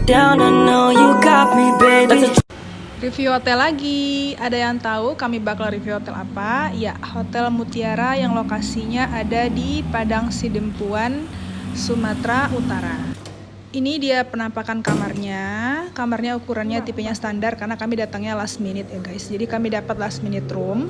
down, I know you got me, baby. Review hotel lagi. Ada yang tahu kami bakal review hotel apa? Ya, Hotel Mutiara yang lokasinya ada di Padang Sidempuan, Sumatera Utara. Ini dia penampakan kamarnya. Kamarnya ukurannya tipenya standar karena kami datangnya last minute ya guys. Jadi kami dapat last minute room.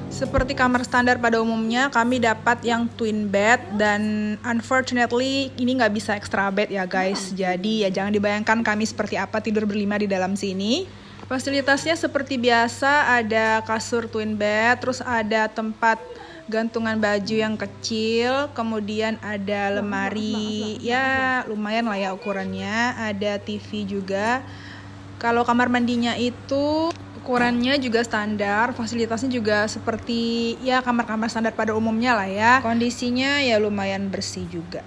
Seperti kamar standar pada umumnya, kami dapat yang twin bed dan unfortunately ini nggak bisa extra bed ya guys. Jadi ya jangan dibayangkan kami seperti apa tidur berlima di dalam sini. Fasilitasnya seperti biasa, ada kasur twin bed, terus ada tempat gantungan baju yang kecil, kemudian ada lemari, ya lumayan lah ya ukurannya, ada TV juga. Kalau kamar mandinya itu ukurannya juga standar, fasilitasnya juga seperti ya kamar-kamar standar pada umumnya lah ya. Kondisinya ya lumayan bersih juga.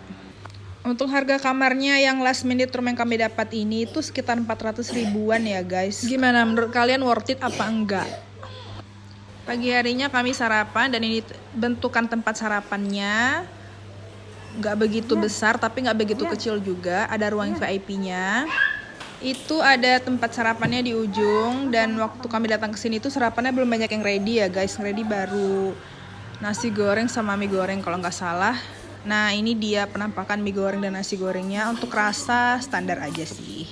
Untuk harga kamarnya yang last minute room yang kami dapat ini itu sekitar 400 ribuan ya guys. Gimana menurut kalian, worth it apa enggak? Pagi harinya kami sarapan dan ini bentukan tempat sarapannya nggak begitu besar tapi nggak begitu kecil juga. Ada ruang VIP-nya. Itu ada tempat sarapannya di ujung dan waktu kami datang ke sini itu sarapannya belum banyak yang ready ya guys. Ready baru nasi goreng sama mie goreng kalau nggak salah. Nah ini dia penampakan mie goreng dan nasi gorengnya. Untuk rasa standar aja sih.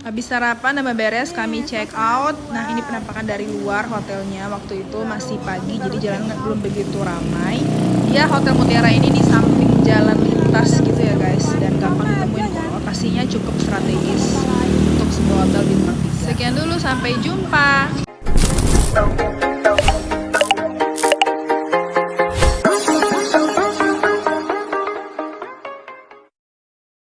Habis sarapan dan beres kami check out. Nah ini penampakan dari luar hotelnya. Waktu itu masih pagi jadi jalan belum begitu ramai. Ya Hotel Mutiara ini di samping jalan lintas gitu ya guys. Dan gampang ditemuin kok. Lokasinya cukup strategis untuk sebuah hotel bintang 3. Sekian dulu, sampai jumpa.